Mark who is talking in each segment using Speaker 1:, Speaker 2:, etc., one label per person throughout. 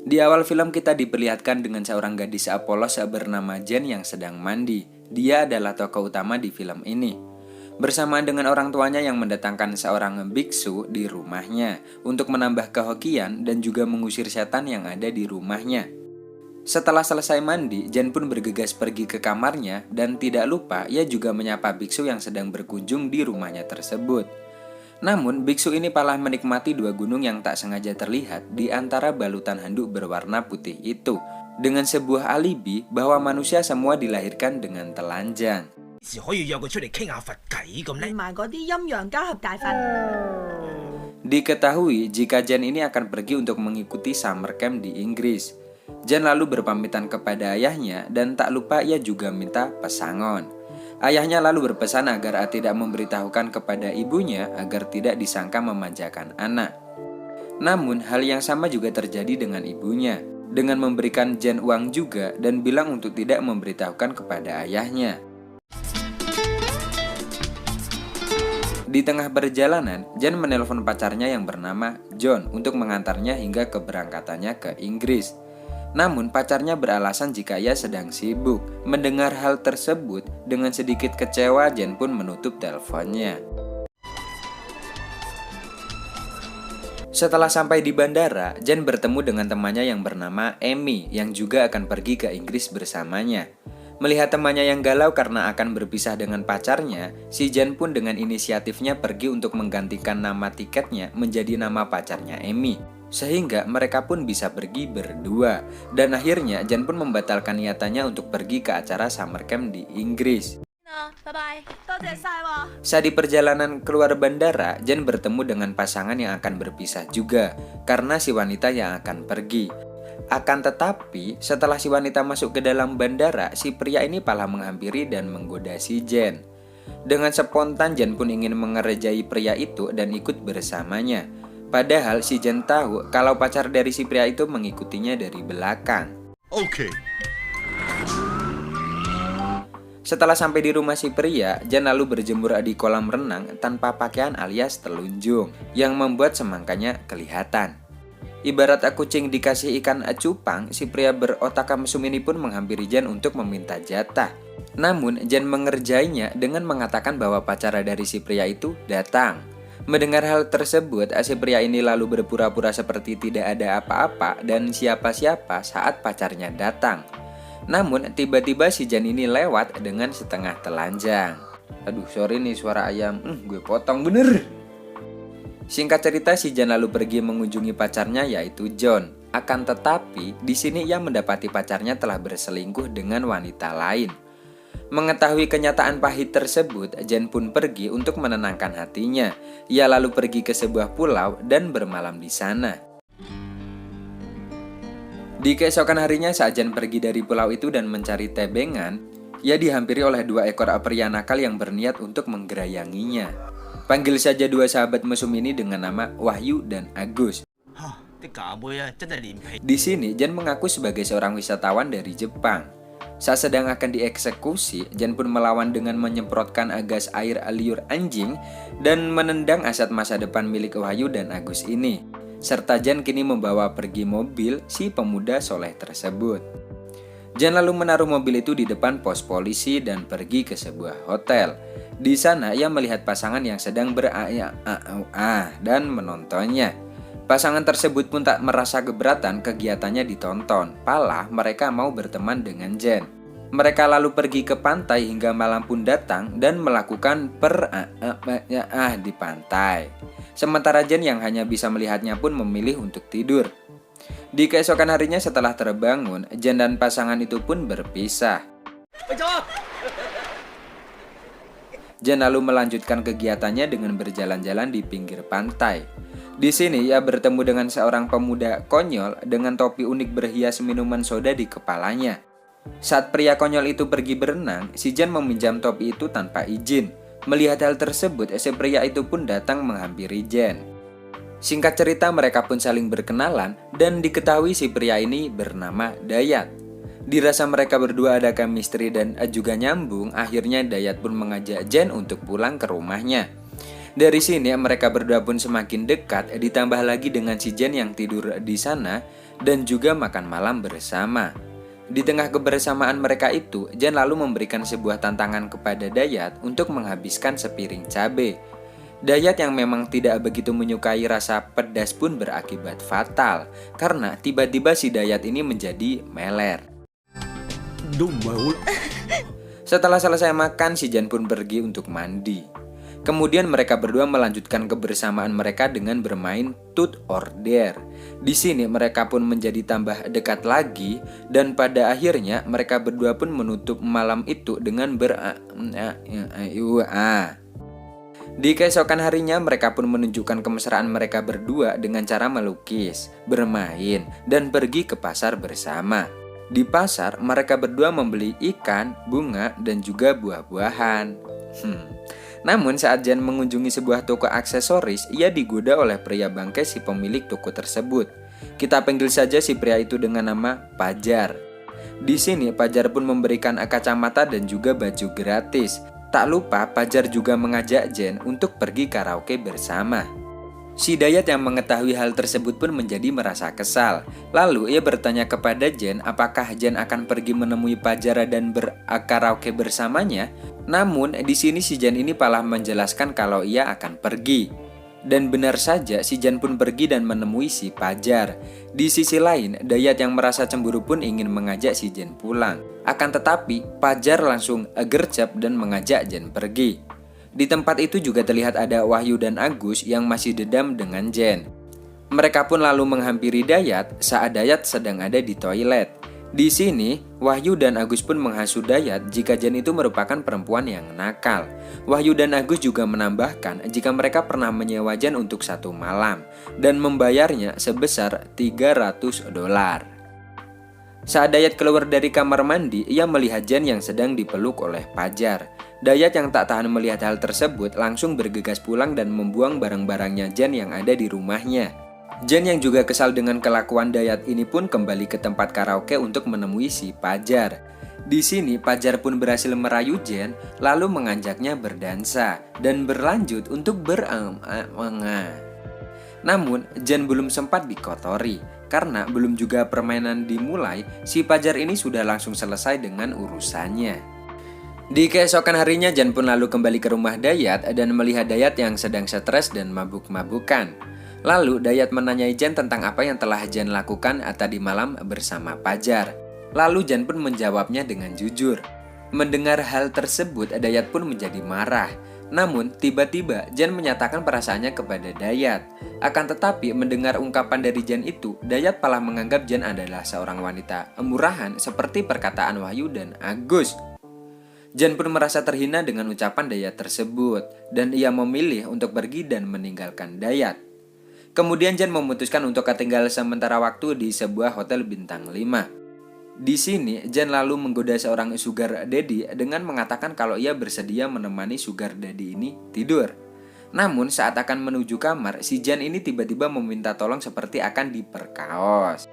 Speaker 1: Di awal film kita diperlihatkan dengan seorang gadis polos bernama Jen yang sedang mandi. Dia adalah tokoh utama di film ini. Bersamaan dengan orang tuanya yang mendatangkan seorang biksu di rumahnya untuk menambah kehokian dan juga mengusir setan yang ada di rumahnya. Setelah selesai mandi, Jen pun bergegas pergi ke kamarnya dan tidak lupa ia juga menyapa biksu yang sedang berkunjung di rumahnya tersebut. Namun, biksu ini malah menikmati dua gunung yang tak sengaja terlihat di antara balutan handuk berwarna putih itu, dengan sebuah alibi bahwa manusia semua dilahirkan dengan telanjang. Diketahui jika Jen ini akan pergi untuk mengikuti summer camp di Inggris. Jen lalu berpamitan kepada ayahnya dan tak lupa ia juga minta pesangon. Ayahnya lalu berpesan agar tidak memberitahukan kepada ibunya agar tidak disangka memanjakan anak. Namun hal yang sama juga terjadi dengan ibunya, dengan memberikan Jen uang juga dan bilang untuk tidak memberitahukan kepada ayahnya. Di tengah perjalanan, Jen menelpon pacarnya yang bernama John untuk mengantarnya hingga keberangkatannya ke Inggris. Namun pacarnya beralasan jika ia sedang sibuk. Mendengar hal tersebut, dengan sedikit kecewa Jen pun menutup teleponnya. Setelah sampai di bandara, Jen bertemu dengan temannya yang bernama Amy yang juga akan pergi ke Inggris bersamanya. Melihat temannya yang galau karena akan berpisah dengan pacarnya, si Jen pun dengan inisiatifnya pergi untuk menggantikan nama tiketnya menjadi nama pacarnya Amy. Sehingga mereka pun bisa pergi berdua. Dan akhirnya Jen pun membatalkan niatannya untuk pergi ke acara summer camp di Inggris. Saat di perjalanan keluar bandara, Jen bertemu dengan pasangan yang akan berpisah juga, karena si wanita yang akan pergi. Akan tetapi, setelah si wanita masuk ke dalam bandara, si pria ini malah menghampiri dan menggoda si Jen. Dengan spontan Jen pun ingin mengerjai pria itu dan ikut bersamanya. Padahal si Jen tahu kalau pacar dari si pria itu mengikutinya dari belakang.
Speaker 2: Oke.
Speaker 1: Setelah sampai di rumah si pria, Jen lalu berjemur di kolam renang tanpa pakaian alias telunjung, yang membuat semangkanya kelihatan. Ibarat kucing dikasih ikan cupang, si pria berotak mesum ini pun menghampiri Jen untuk meminta jatah. Namun Jen mengerjainya dengan mengatakan bahwa pacar dari si pria itu datang. Mendengar hal tersebut, si pria ini lalu berpura-pura seperti tidak ada apa-apa dan siapa-siapa saat pacarnya datang. Namun tiba-tiba si Jen ini lewat dengan setengah telanjang. Aduh sorry nih suara ayam, gue potong bener. Singkat cerita si Jen lalu pergi mengunjungi pacarnya yaitu John. Akan tetapi di sini ia mendapati pacarnya telah berselingkuh dengan wanita lain. Mengetahui kenyataan pahit tersebut, Jen pun pergi untuk menenangkan hatinya. Ia lalu pergi ke sebuah pulau dan bermalam di sana. Di keesokan harinya saat Jen pergi dari pulau itu dan mencari tebengan, ia dihampiri oleh dua ekor pria nakal yang berniat untuk menggerayanginya. Panggil saja dua sahabat mesum ini dengan nama Wahyu dan Agus. Di sini Jen mengaku sebagai seorang wisatawan dari Jepang. Saat sedang akan dieksekusi, Jen pun melawan dengan menyemprotkan gas air liur anjing dan menendang aset masa depan milik Wahyu dan Agus ini. Serta Jen kini membawa pergi mobil si pemuda soleh tersebut. Jen lalu menaruh mobil itu di depan pos polisi dan pergi ke sebuah hotel. Di sana ia melihat pasangan yang sedang dan menontonnya. Pasangan tersebut pun tak merasa keberatan kegiatannya ditonton, malah mereka mau berteman dengan Jen. Mereka lalu pergi ke pantai hingga malam pun datang dan melakukan di pantai. Sementara Jen yang hanya bisa melihatnya pun memilih untuk tidur. Di keesokan harinya setelah terbangun, Jen dan pasangan itu pun berpisah. Jen lalu melanjutkan kegiatannya dengan berjalan-jalan di pinggir pantai. Di sini ia bertemu dengan seorang pemuda konyol dengan topi unik berhias minuman soda di kepalanya. Saat pria konyol itu pergi berenang, si Jen meminjam topi itu tanpa izin. Melihat hal tersebut, si pria itu pun datang menghampiri Jen. Singkat cerita mereka pun saling berkenalan dan diketahui si pria ini bernama Dayat. Dirasa mereka berdua ada chemistry dan juga nyambung, akhirnya Dayat pun mengajak Jen untuk pulang ke rumahnya. Dari sini mereka berdua pun semakin dekat, ditambah lagi dengan si Jen yang tidur di sana dan juga makan malam bersama. Di tengah kebersamaan mereka itu, Jan lalu memberikan sebuah tantangan kepada Dayat untuk menghabiskan sepiring cabai. Dayat yang memang tidak begitu menyukai rasa pedas pun berakibat fatal, karena tiba-tiba si Dayat ini menjadi meler. Setelah selesai makan, si Jan pun pergi untuk mandi. Kemudian mereka berdua melanjutkan kebersamaan mereka dengan bermain Truth or Dare. Di sini mereka pun menjadi tambah dekat lagi, dan pada akhirnya mereka berdua pun menutup malam itu dengan Di keesokan harinya mereka pun menunjukkan kemesraan mereka berdua dengan cara melukis, bermain, dan pergi ke pasar bersama. Di pasar mereka berdua membeli ikan, bunga, dan juga buah-buahan. Namun saat Jan mengunjungi sebuah toko aksesoris, ia digoda oleh pria bangkai si pemilik toko tersebut. Kita panggil saja si pria itu dengan nama Pajar. Di sini Pajar pun memberikan kacamata dan juga baju gratis. Tak lupa Pajar juga mengajak Jan untuk pergi karaoke bersama. Si Dayat yang mengetahui hal tersebut pun menjadi merasa kesal. Lalu ia bertanya kepada Jan apakah Jan akan pergi menemui Pajar dan berkaraoke bersamanya. Namun di sini si Jan ini malah menjelaskan kalau ia akan pergi. Dan benar saja si Jan pun pergi dan menemui si Pajar. Di sisi lain Dayat yang merasa cemburu pun ingin mengajak si Jan pulang. Akan tetapi Pajar langsung gercep dan mengajak Jan pergi. Di tempat itu juga terlihat ada Wahyu dan Agus yang masih dendam dengan Jan. Mereka pun lalu menghampiri Dayat saat Dayat sedang ada di toilet. Di sini, Wahyu dan Agus pun menghasut Dayat jika Jan itu merupakan perempuan yang nakal. Wahyu dan Agus juga menambahkan jika mereka pernah menyewa Jan untuk 1 malam dan membayarnya sebesar $300. Saat Dayat keluar dari kamar mandi, ia melihat Jan yang sedang dipeluk oleh Pajar. Dayat yang tak tahan melihat hal tersebut langsung bergegas pulang dan membuang barang-barangnya Jan yang ada di rumahnya. Jan yang juga kesal dengan kelakuan Dayat ini pun kembali ke tempat karaoke untuk menemui si Pajar. Di sini Pajar pun berhasil merayu Jan lalu mengajaknya berdansa dan berlanjut untuk Namun Jan belum sempat dikotori. Karena belum juga permainan dimulai, si Pajar ini sudah langsung selesai dengan urusannya. Di keesokan harinya Jan pun lalu kembali ke rumah Dayat dan melihat Dayat yang sedang stres dan mabuk-mabukan. Lalu Dayat menanyai Jan tentang apa yang telah Jan lakukan tadi malam bersama Pajar. Lalu Jan pun menjawabnya dengan jujur. Mendengar hal tersebut Dayat pun menjadi marah. Namun tiba-tiba Jan menyatakan perasaannya kepada Dayat. Akan tetapi mendengar ungkapan dari Jan itu, Dayat malah menganggap Jan adalah seorang wanita murahan seperti perkataan Wahyu dan Agus. Jan pun merasa terhina dengan ucapan Dayat tersebut dan ia memilih untuk pergi dan meninggalkan Dayat. Kemudian Jan memutuskan untuk tinggal sementara waktu di sebuah hotel bintang 5. Di sini Jan lalu menggoda seorang sugar daddy dengan mengatakan kalau ia bersedia menemani sugar daddy ini tidur. Namun saat akan menuju kamar, si Jan ini tiba-tiba meminta tolong seperti akan diperkaos.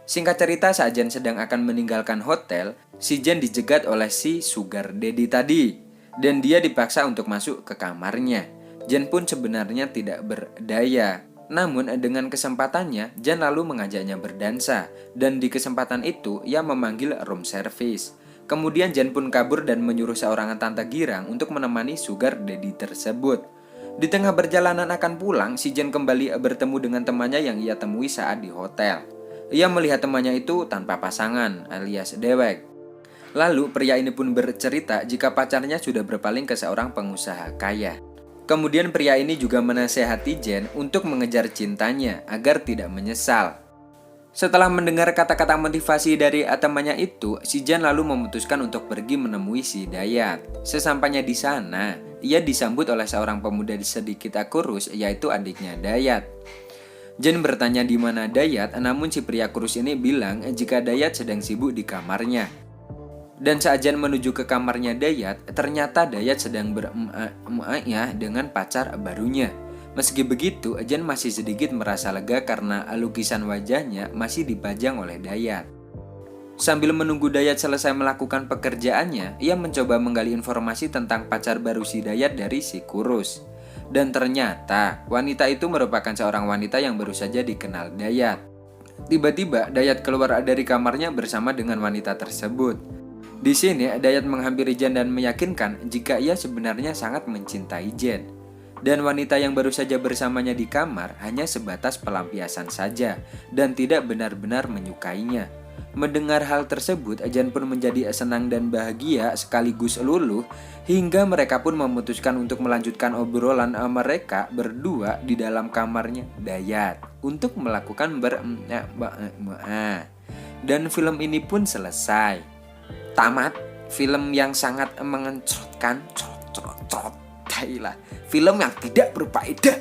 Speaker 1: Singkat cerita, saat Jan sedang akan meninggalkan hotel, si Jan dijegat oleh si sugar daddy tadi dan dia dipaksa untuk masuk ke kamarnya. Jan pun sebenarnya tidak berdaya. Namun dengan kesempatannya, Jan lalu mengajaknya berdansa dan di kesempatan itu ia memanggil room service. Kemudian Jan pun kabur dan menyuruh seorang tante girang untuk menemani sugar daddy tersebut. Di tengah perjalanan akan pulang, si Jan kembali bertemu dengan temannya yang ia temui saat di hotel. Ia melihat temannya itu tanpa pasangan alias dewek. Lalu pria ini pun bercerita jika pacarnya sudah berpaling ke seorang pengusaha kaya. Kemudian pria ini juga menasehati Jan untuk mengejar cintanya agar tidak menyesal. Setelah mendengar kata-kata motivasi dari temannya itu, si Jan lalu memutuskan untuk pergi menemui si Dayat. Sesampainya di sana, ia disambut oleh seorang pemuda sedikit kurus yaitu adiknya Dayat. Jan bertanya di mana Dayat, namun si pria kurus ini bilang jika Dayat sedang sibuk di kamarnya. Dan saat Jan menuju ke kamarnya Dayat, ternyata Dayat sedang dengan pacar barunya. Meski begitu, Jan masih sedikit merasa lega karena lukisan wajahnya masih dipajang oleh Dayat. Sambil menunggu Dayat selesai melakukan pekerjaannya, ia mencoba menggali informasi tentang pacar baru si Dayat dari si kurus. Dan ternyata wanita itu merupakan seorang wanita yang baru saja dikenal Dayat. Tiba-tiba Dayat keluar dari kamarnya bersama dengan wanita tersebut. Di sini Dayat menghampiri Jen dan meyakinkan jika ia sebenarnya sangat mencintai Jen. Dan wanita yang baru saja bersamanya di kamar hanya sebatas pelampiasan saja dan tidak benar-benar menyukainya. Mendengar hal tersebut, Jen pun menjadi senang dan bahagia sekaligus luluh hingga mereka pun memutuskan untuk melanjutkan obrolan mereka berdua di dalam kamarnya Dayat untuk melakukan dan film ini pun selesai. Tamat, film yang sangat mengencotkan, film yang tidak berfaedah.